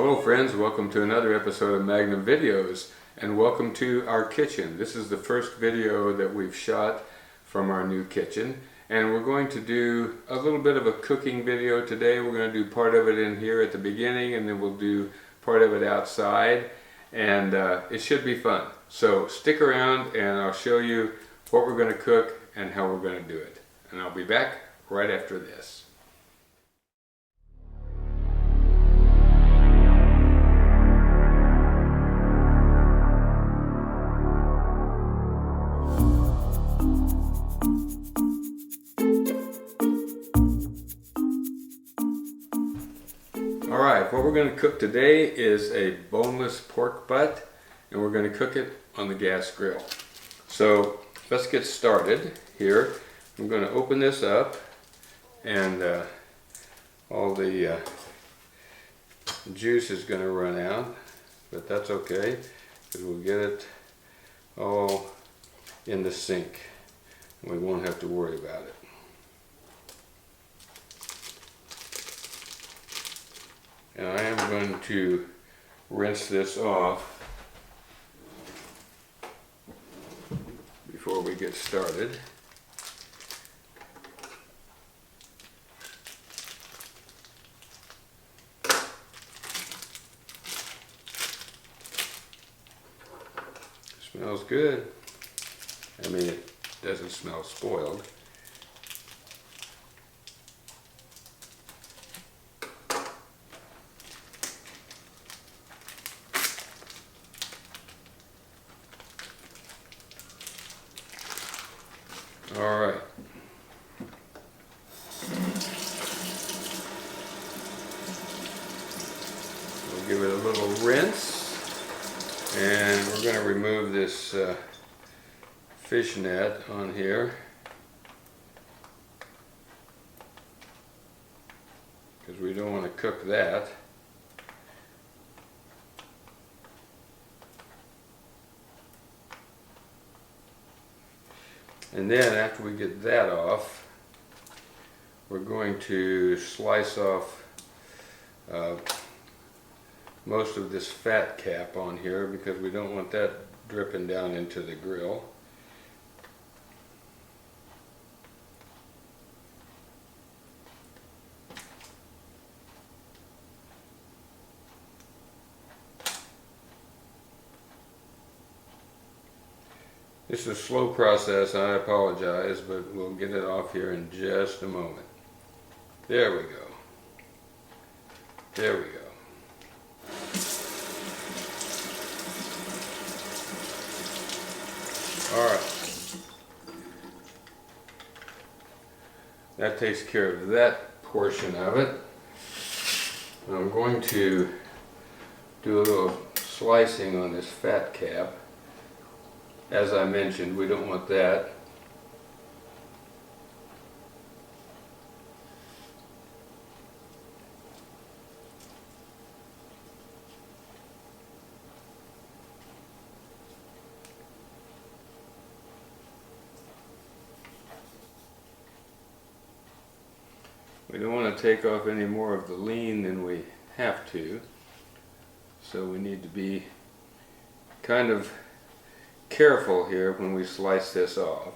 Hello friends, welcome to another episode of Magnum Videos and welcome to our kitchen. This is the first video that we've shot from our new kitchen and we're going to do a little bit of a cooking video today. We're going to do part of it in here at the beginning and then we'll do part of it outside, and it should be fun. So stick around and I'll show you what we're going to cook and how we're going to do it. And I'll be back right after this. Alright, what we're going to cook today is a boneless pork butt, and we're going to cook it on the gas grill. So let's get started here. I'm going to open this up, and all the juice is going to run out, but that's okay because we'll get it all in the sink and we won't have to worry about it. And I am going to rinse this off before we get started. Smells good. I mean, it doesn't smell spoiled. All right. We'll give it a little rinse, and we're going to remove this fish net on here because we don't want to cook that. And then after we get that off, we're going to slice off most of this fat cap on here because we don't want that dripping down into the grill. This is a slow process, I apologize, but we'll get it off here in just a moment. There we go. There we go. Alright. That takes care of that portion of it. I'm going to do a little slicing on this fat cap. As I mentioned, we don't want that. We don't want to take off any more of the lean than we have to, so we need to be kind of careful here when we slice this off.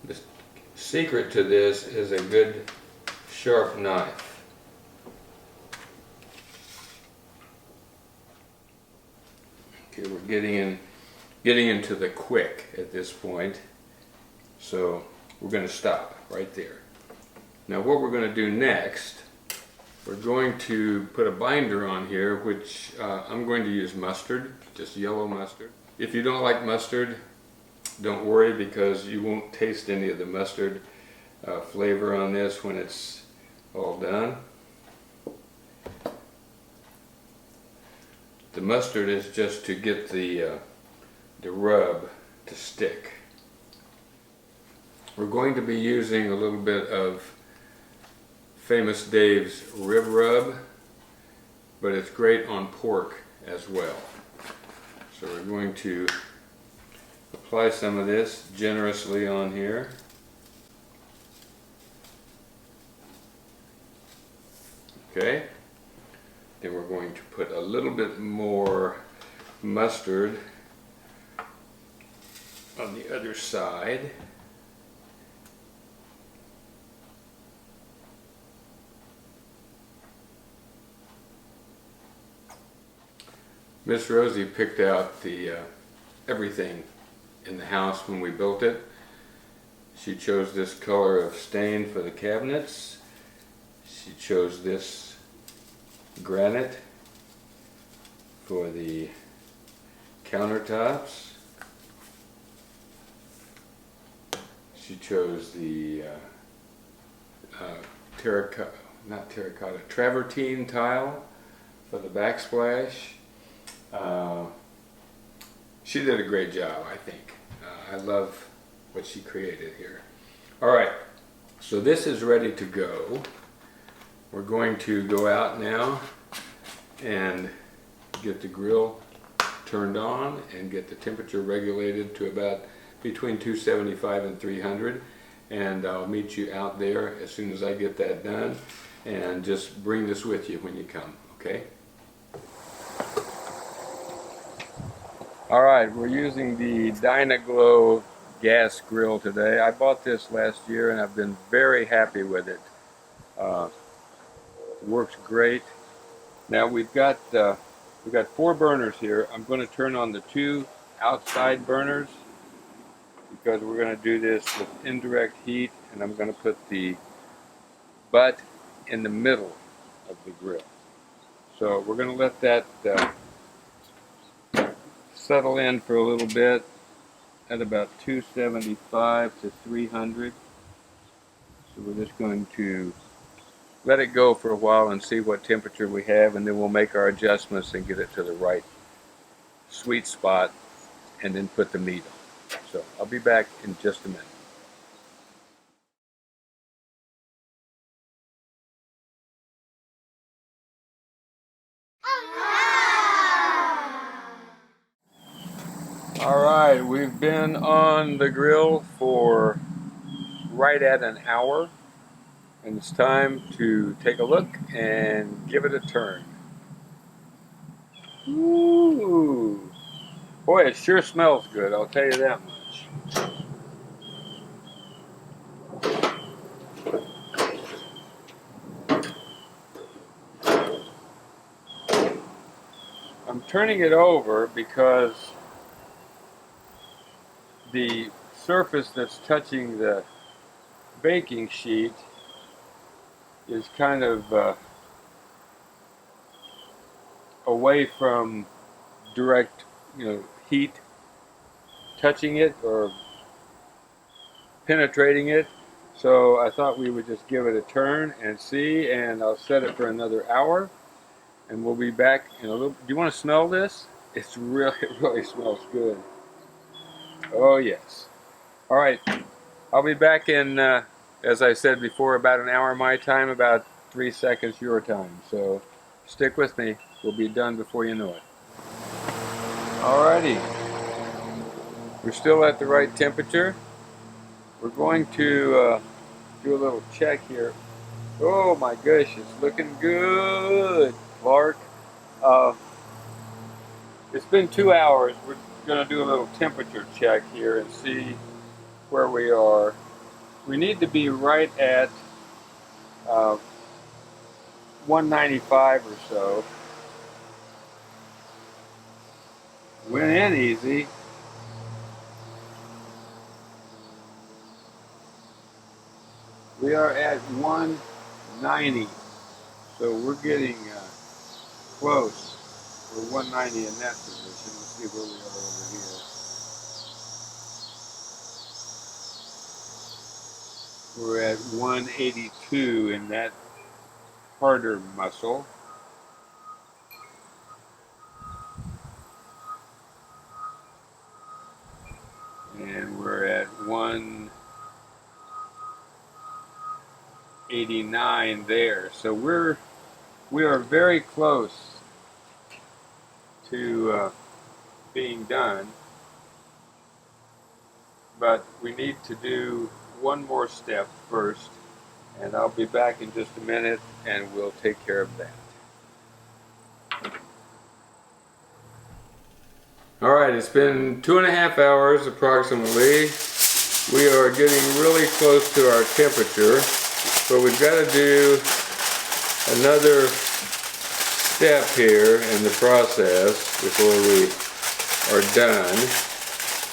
The secret to this is a good sharp knife. Okay, we're getting into the quick at this point, so we're going to stop right there. Now what we're going to do next, we're going to put a binder on here, which I'm going to use mustard, just yellow mustard. If you don't like mustard, don't worry, because you won't taste any of the mustard flavor on this when it's all done. The mustard is just to get the rub to stick. We're going to be using a little bit of Famous Dave's rib rub, but it's great on pork as well. So we're going to apply some of this generously on here. Okay, then we're going to put a little bit more mustard on the other side. Miss Rosie picked out the everything in the house when we built it. She chose this color of stain for the cabinets. She chose this granite for the countertops. She chose the travertine tile for the backsplash. She did a great job, I think. I love what she created here. All right, so this is ready to go. We're going to go out now and get the grill turned on and get the temperature regulated to about between 275 and 300. And I'll meet you out there as soon as I get that done. And just bring this with you when you come, okay? All right, we're using the Dynaglow gas grill today. I bought this last year and I've been very happy with it. It works great. Now we've got 4 burners here. I'm going to turn on the 2 outside burners because we're going to do this with indirect heat, and I'm going to put the butt in the middle of the grill. So we're going to let that settle in for a little bit at about 275 to 300. So we're just going to let it go for a while and see what temperature we have, and then we'll make our adjustments and get it to the right sweet spot and then put the meat on. So I'll be back in just a minute. All right, we've been on the grill for right at an hour, and it's time to take a look and give it a turn. Ooh, boy, it sure smells good, I'll tell you that much. I'm turning it over because the surface that's touching the baking sheet is kind of away from direct, heat touching it or penetrating it. So I thought we would just give it a turn and see, and I'll set it for another hour, and we'll be back in a little. Do you want to smell this? It really smells good. Oh yes. All right, I'll be back in, as I said before, about an hour my time, about 3 seconds your time. So stick with me. We'll be done before you know it. Alrighty. We're still at the right temperature. We're going to do a little check here. Oh my gosh, it's looking good, Clark. It's been 2 hours. We're going to do a little temperature check here and see where we are. We need to be right at 195 or so. Went in easy. We are at 190, so we're getting close. We're 190 in that position. Let's see where we are over here. We're at 182 in that harder muscle. 89 there. So we are very close to being done, but we need to do one more step first, and I'll be back in just a minute and we'll take care of that. Alright, it's been 2.5 hours approximately. We are getting really close to our temperature, but we've got to do another step here in the process before we are done.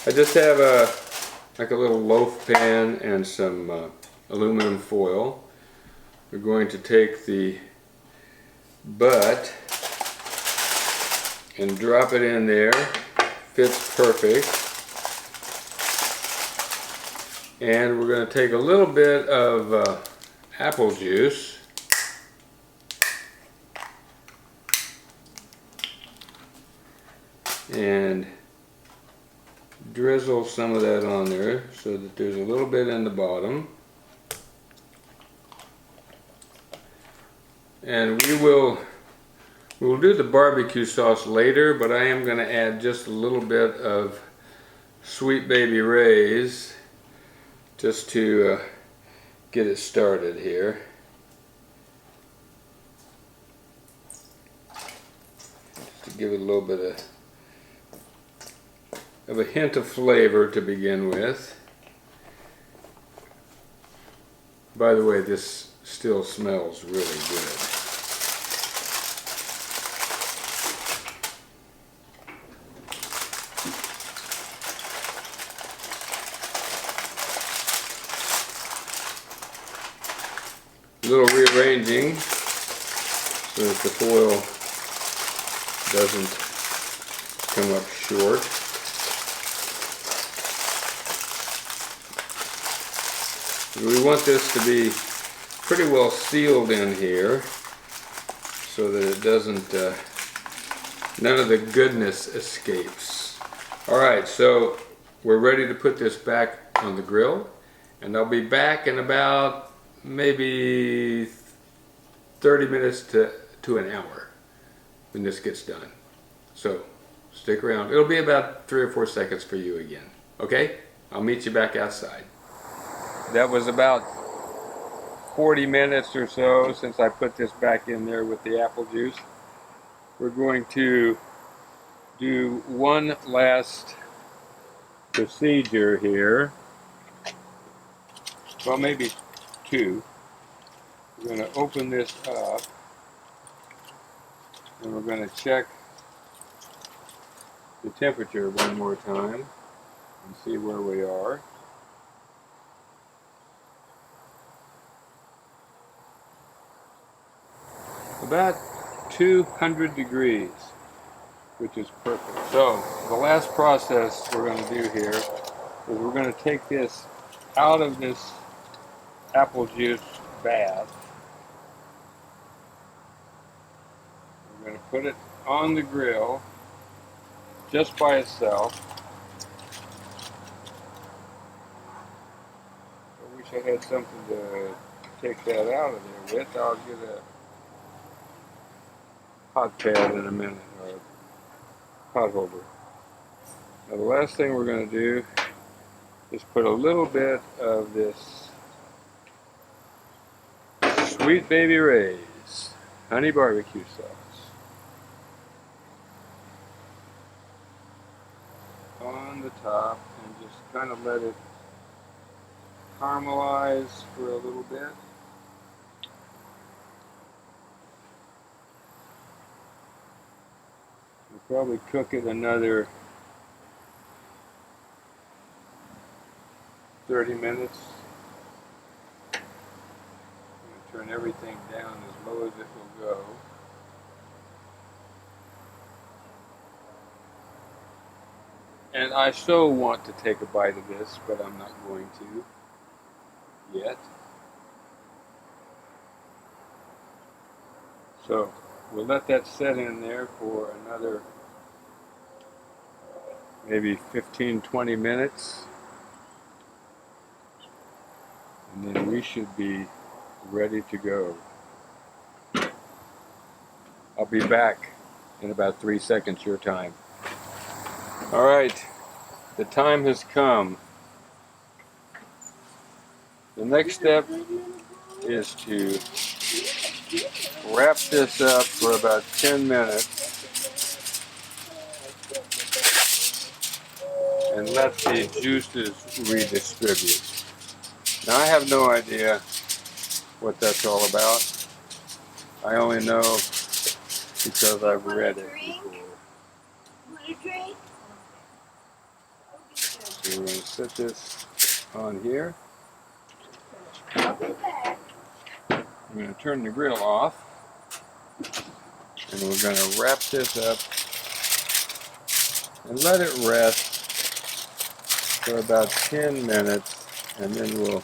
I just have like a little loaf pan and some aluminum foil. We're going to take the butt and drop it in there. Fits perfect. And we're going to take a little bit of apple juice and drizzle some of that on there so that there's a little bit in the bottom. And we'll do the barbecue sauce later, but I am going to add just a little bit of Sweet Baby Ray's just to get it started here. Just to give it a little bit of a hint of flavor to begin with. By the way, this still smells really good. A little rearranging so that the foil doesn't come up short. We want this to be pretty well sealed in here so that it doesn't, none of the goodness escapes. Alright, so we're ready to put this back on the grill, and I'll be back in about maybe 30 minutes to an hour when this gets done. So stick around. It'll be about 3 or 4 seconds for you again. Okay? I'll meet you back outside. That was about 40 minutes or so since I put this back in there with the apple juice. We're going to do one last procedure here. Well, maybe two. We're going to open this up and we're going to check the temperature one more time and see where we are. About 200 degrees, which is perfect. So the last process we're going to do here is we're going to take this out of this apple juice bath. We're going to put it on the grill just by itself. I wish I had something to take that out of there with. I'll get a hot pad in a minute, or a pot holder. Now the last thing we're going to do is put a little bit of this Sweet Baby Ray's honey barbecue sauce on the top and just kind of let it caramelize for a little bit. We'll probably cook it another 30 minutes. I'm going to turn everything down as low as it will go. And I so want to take a bite of this, but I'm not going to yet. So we'll let that set in there for another maybe 15-20 minutes. And then we should be ready to go. I'll be back in about 3 seconds your time. All right, the time has come. The next step is to wrap this up for about 10 minutes and let the juices redistribute. Now I have no idea what that's all about. I only know because I've read it before. So we're going to set this on here. I'm going to turn the grill off. And we're going to wrap this up and let it rest for about 10 minutes, and then we'll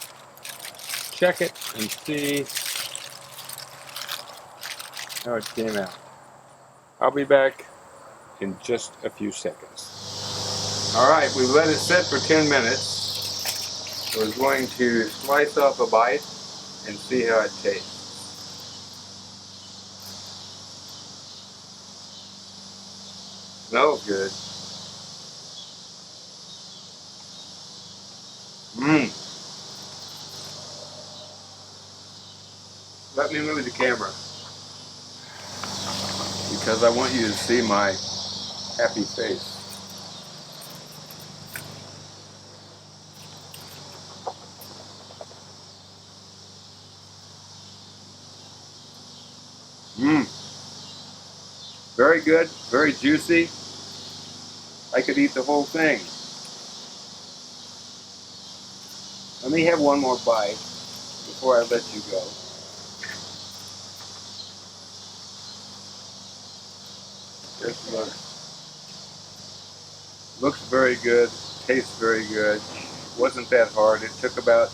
check it and see how it came out. I'll be back in just a few seconds. Alright, we let it sit for 10 minutes. We're going to slice off a bite and see how it tastes. Smells good. Let me move the camera because I want you to see my happy face. Very good, very juicy. I could eat the whole thing. Let me have one more bite before I let you go. This looks very good, tastes very good. Wasn't that hard. It took about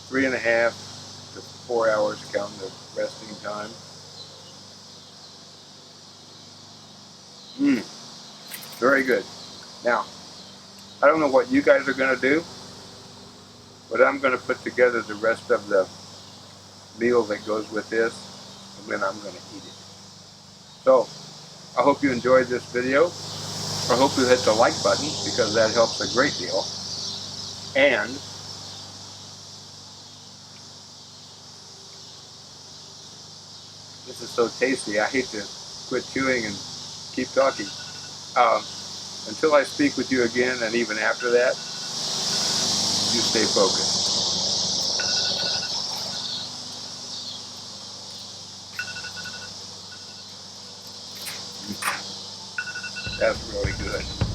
3.5 to 4 hours counting the resting time. Very good. Now, I don't know what you guys are going to do, but I'm going to put together the rest of the meal that goes with this, and then I'm going to eat it. So, I hope you enjoyed this video. I hope you hit the like button because that helps a great deal. And this is so tasty, I hate to quit chewing and keep talking. Until I speak with you again, and even after that, you stay focused. That's really good.